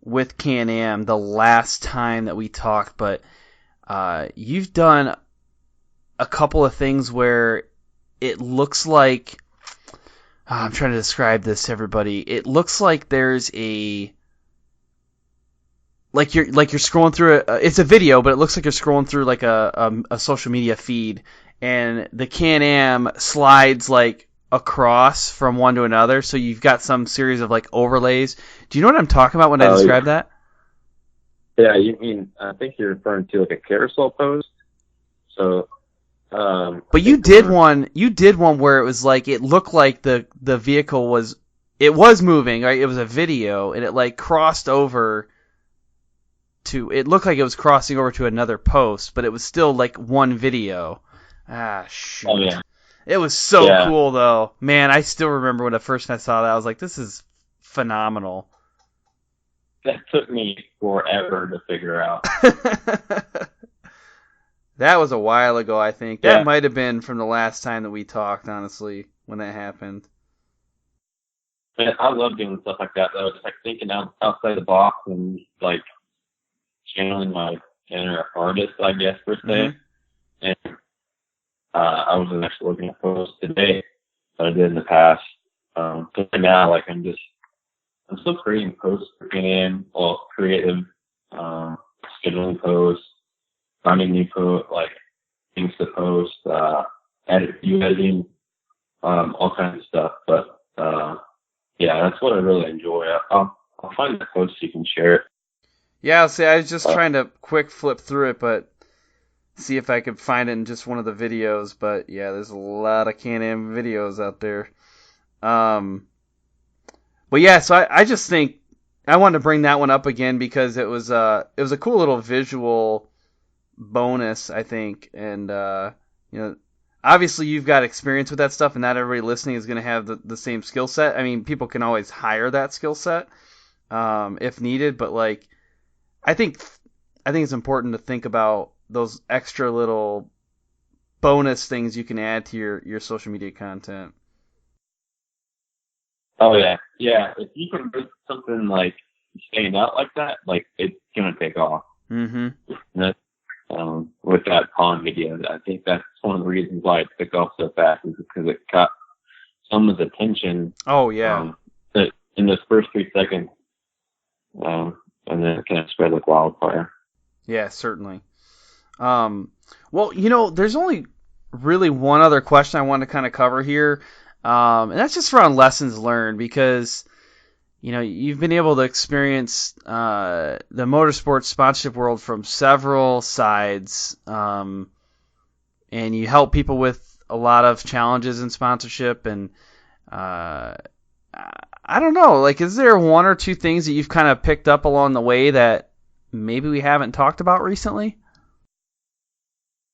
with Can-Am the last time that we talked, but you've done a couple of things where it looks like I'm trying to describe this to everybody. It looks like there's you're scrolling through it's a video, but it looks like you're scrolling through like a social media feed, and the Can-Am slides like across from one to another, so you've got some series of like overlays. Do you know what I'm talking about when I describe that? Yeah, you mean, I think you're referring to like a carousel post. So, but you did one where it was like, it looked like the vehicle was it was moving, right? It was a video, and it like crossed over to, it looked like it was crossing over to another post, but it was still like one video. Ah, shoot. Oh, yeah. It was so cool, though. Man, I still remember when the first time I saw that, I was like, this is phenomenal. That took me forever to figure out. That was a while ago, I think. That might have been from the last time that we talked, honestly, when that happened. And I love doing stuff like that, though. Just like thinking outside the box and like channeling my inner artist, I guess, per se. Mm-hmm. And I was actually looking at posts today that I did in the past. But now, like, I'm still creating posts, creative, scheduling posts, finding new posts, like things to post, editing, all kinds of stuff. But that's what I really enjoy. I'll find the post so you can share it. Yeah, I'll say I was just trying to quick flip through it, but see if I could find it in just one of the videos. But yeah, there's a lot of Can-Am videos out there. But yeah, so I just think I wanted to bring that one up again because it was a cool little visual bonus, I think, and obviously you've got experience with that stuff, and not everybody listening is going to have the same skill set. I mean, people can always hire that skill set if needed, but like I think it's important to think about those extra little bonus things you can add to your social media content. Oh yeah. If you can make something like stand out like that, like it's gonna take off. Mm-hmm. With that pond video, I think that's one of the reasons why it took off so fast, is because it caught someone's attention. Oh yeah. In those first 3 seconds, and then it kind of spread like wildfire. Yeah, certainly. Well, there's only really one other question I want to kind of cover here, and that's just around lessons learned, because you've been able to experience the motorsports sponsorship world from several sides, and you help people with a lot of challenges in sponsorship, and I don't know, like, is there one or two things that you've kind of picked up along the way that maybe we haven't talked about recently?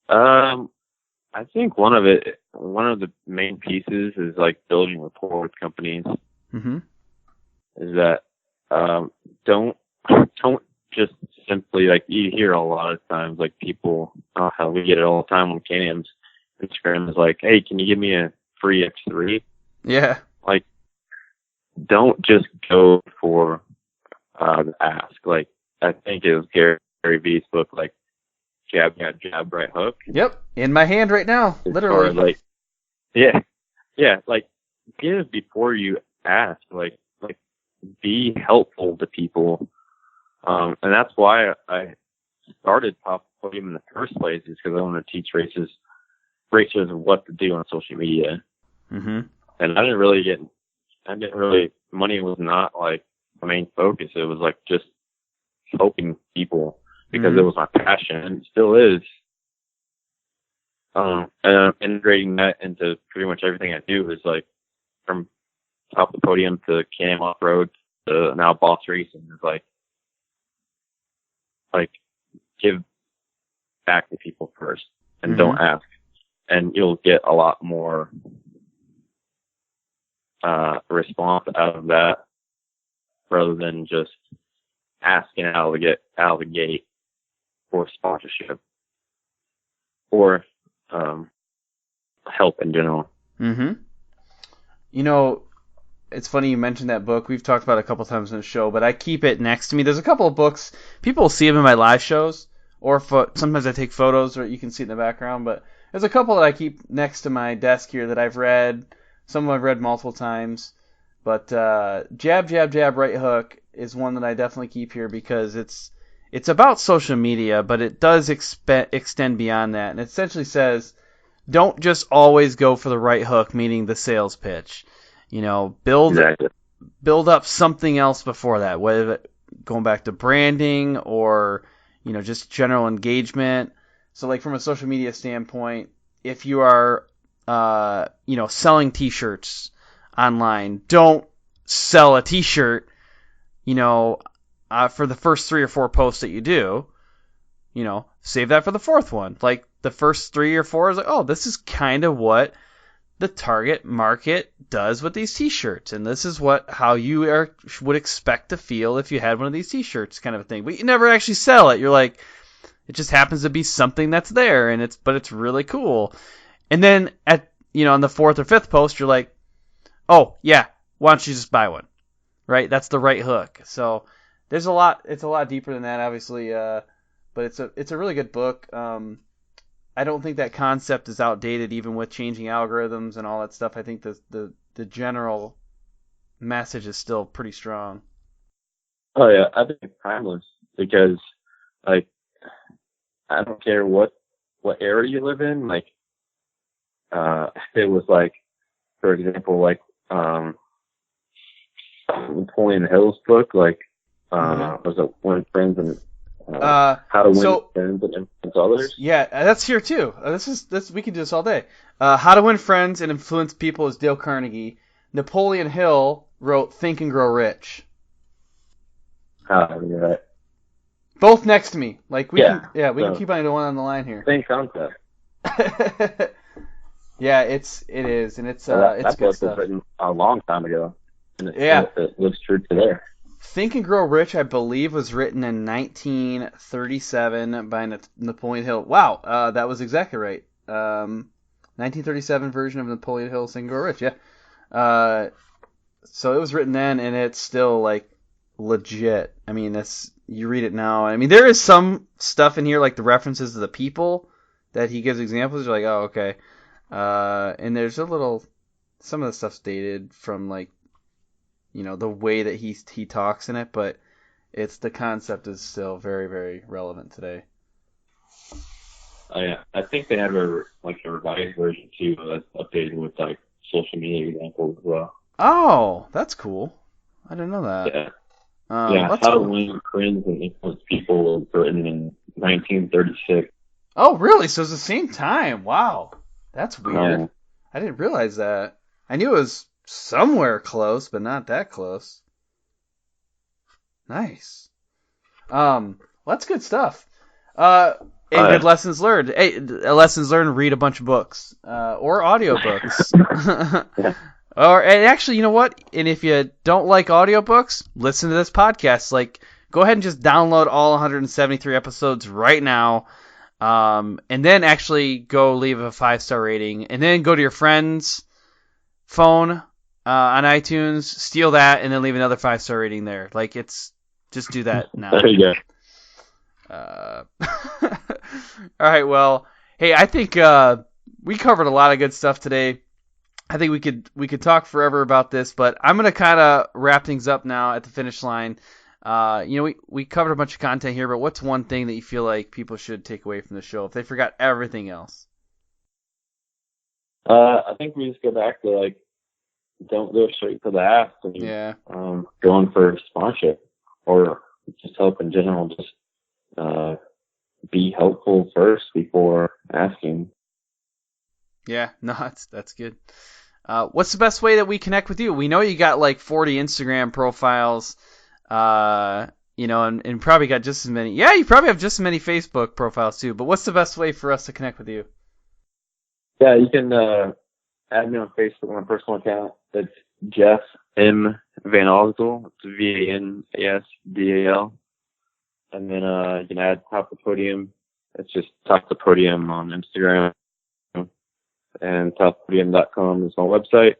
I think one of the main pieces is like building rapport with companies. Mm-hmm. Is that don't just simply, like, you hear a lot of times, like, people, how we get it all the time on Can-Am's Instagram is like, hey, can you give me a free X3? Yeah. Like, don't just go for the ask. Like, I think it was Gary V's book, like, jab, right hook. Yep, in my hand right now, literally. Or like, like, give before you ask. Like, be helpful to people. And that's why I started Topthepodium in the first place, is because I want to teach racers what to do on social media. Mm-hmm. And money was not like the main focus. It was like just helping people, because it was my passion, and it still is. And I'm integrating that into pretty much everything I do, is like from Topthepodium to Can-Am Off-Road to now Boss Racing, is like give back to people first, and don't ask, and you'll get a lot more response out of that, rather than just asking out of the gate for sponsorship or help in general. Mm-hmm. It's funny you mentioned that book. We've talked about it a couple times in the show, but I keep it next to me. There's a couple of books. People see them in my live shows, or sometimes I take photos, or you can see it in the background. But there's a couple that I keep next to my desk here that I've read. Some of them I've read multiple times. But Jab, Right Hook is one that I definitely keep here, because it's about social media, but it does extend beyond that. And it essentially says, don't just always go for the right hook, meaning the sales pitch. Build up something else before that, whether going back to branding or, just general engagement. So, like, from a social media standpoint, if you are, selling T-shirts online, don't sell a T-shirt, for the first 3 or 4 posts that you do. Save that for the 4th one. Like the first 3 or 4 is like, oh, this is kind of what the target market does with these T-shirts, and this is how you would expect to feel if you had one of these T-shirts, kind of a thing. But you never actually sell it. You're like, it just happens to be something that's there, and it's really cool. And then on the 4th or 5th post, you're like, oh yeah, why don't you just buy one, right? That's the right hook. So there's a lot. It's a lot deeper than that, obviously. But it's a really good book. I don't think that concept is outdated, even with changing algorithms and all that stuff. I think the general message is still pretty strong. Oh yeah, I think it's timeless because, like, I don't care what area you live in. Like, it was like, for example, like Napoleon Hill's book, like, was it Win Friends and How to Win Friends and Influence Others? Yeah, that's here too. This we can do this all day. How to Win Friends and Influence People is Dale Carnegie. Napoleon Hill wrote Think and Grow Rich. You're right. Both next to me. Like we can keep on the one on the line here. Same concept. Yeah, it is, and it's that it's good book stuff. was written a long time ago, and it lives true today. Think and Grow Rich, I believe, was written in 1937 by Napoleon Hill. Wow, that was exactly right. 1937 version of Napoleon Hill's Think and Grow Rich, yeah. So it was written then, and it's still, like, legit. I mean, you read it now. I mean, there is some stuff in here, like the references to the people that he gives examples. You're like, oh, okay. And there's some of the stuff's dated from, like, the way that he talks in it, but the concept is still very, very relevant today. Oh, yeah. I think they have a revised version too that's updated with like social media examples as well. Oh, that's cool. I didn't know that. Yeah. How to Win Friends and Influence People was written in 1936. Oh, really? So it's the same time. Wow. That's weird. I didn't realize that. I knew it was somewhere close, but not that close. Nice. That's good stuff. And good lessons learned. Hey, lessons learned, read a bunch of books. Or audiobooks. Yeah. And actually, you know what? And if you don't like audiobooks, listen to this podcast. Like, go ahead and just download all 173 episodes right now. And then actually go leave a 5-star rating. And then go to your friend's phone on iTunes, steal that, and then leave another 5-star rating there. Like, just do that now. There you go. All right, well, hey, I think we covered a lot of good stuff today. I think we could talk forever about this, but I'm gonna kind of wrap things up now at the finish line. We covered a bunch of content here, but what's one thing that you feel like people should take away from the show if they forgot everything else? I think we just go back to, like, don't go straight for the ask. Going for sponsorship or just help in general. Just be helpful first before asking. Yeah, no, that's good. What's the best way that we connect with you? We know you got like 40 Instagram profiles, and probably got just as many. Yeah, you probably have just as many Facebook profiles too. But what's the best way for us to connect with you? Yeah, you can add me on Facebook on my personal account. It's Jeff M. Vanasdal. It's Vanasdal. And then you can add Topthepodium. It's just Topthepodium on Instagram. And Topthepodium.com is my website.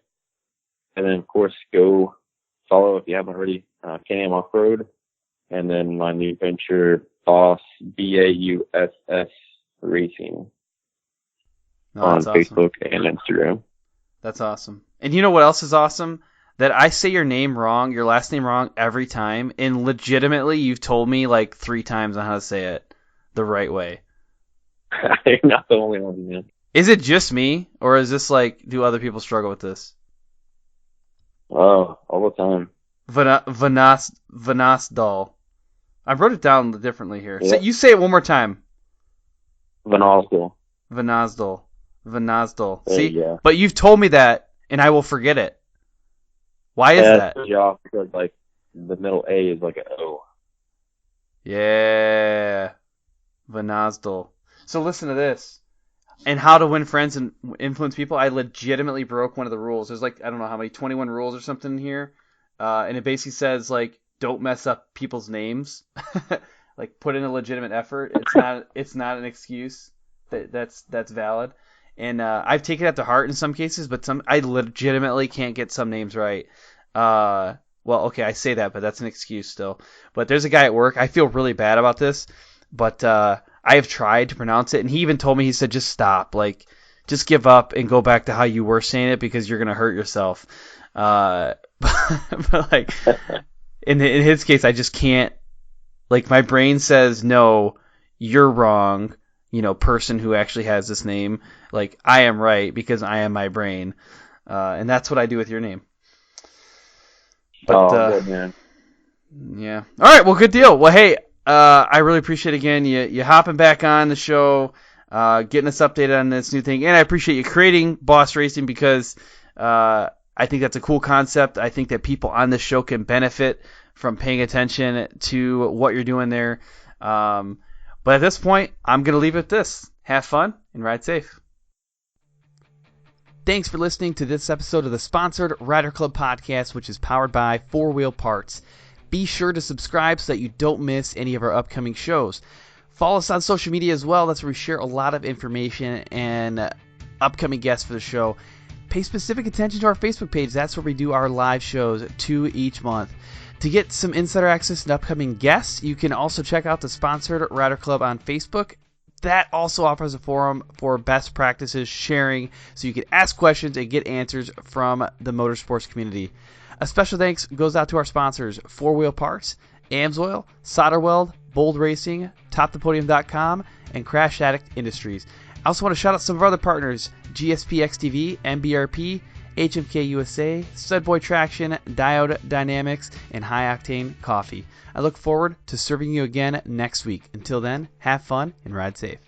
And then, of course, go follow, if you haven't already, Can-Am Off-Road. And then my new venture, Boss, BAUSS Racing. On Facebook and Instagram. That's awesome. And you know what else is awesome? That I say your last name wrong every time, and legitimately you've told me like 3 times on how to say it the right way. You're not the only one, man. Is it just me, or is this like, do other people struggle with this? Oh, all the time. Vanasdal. I wrote it down differently here. Yeah. So you say it one more time. Vanasdal. See? Yeah. But you've told me that, and I will forget it. Why is that? Throws you off because like the middle A is like an O. Yeah. Vanasdal. So listen to this. And how to win friends and influence people, I legitimately broke one of the rules. There's like, I don't know how many, 21 rules or something in here. And it basically says, like, don't mess up people's names. Like, put in a legitimate effort. It's not an excuse. That's valid. And I've taken that to heart in some cases, but I legitimately can't get some names right. Well, okay, I say that, but that's an excuse still. But there's a guy at work. I feel really bad about this, but I have tried to pronounce it, and he even told me, he said, just stop. Like, just give up and go back to how you were saying it because you're going to hurt yourself. But like, in his case, I just can't. Like, my brain says, no, you're wrong, person who actually has this name. Like, I am right because I am my brain. And that's what I do with your name. But, good, man. Yeah. All right, well, good deal. Well, hey, I really appreciate, again, you hopping back on the show, getting us updated on this new thing. And I appreciate you creating Boss Racing because I think that's a cool concept. I think that people on this show can benefit from paying attention to what you're doing there. But at this point, I'm going to leave it at this. Have fun and ride safe. Thanks for listening to this episode of the Sponsored Rider Club podcast, which is powered by 4-Wheel Parts. Be sure to subscribe so that you don't miss any of our upcoming shows. Follow us on social media as well. That's where we share a lot of information and upcoming guests for the show. Pay specific attention to our Facebook page. That's where we do our live shows 2 each month. To get some insider access to upcoming guests, you can also check out the Sponsored Rider Club on Facebook. That also offers a forum for best practices sharing, so you can ask questions and get answers from the motorsports community. A special thanks goes out to our sponsors, 4-Wheel Parts, AMSOIL, SolderWeld, Bold Racing, Topthepodium.com, and Crash Addict Industries. I also want to shout out some of our other partners, GSP XTV, MBRP, HMK USA, Studboy Traction, Diode Dynamics, and High Octane Coffee. I look forward to serving you again next week. Until then, have fun and ride safe.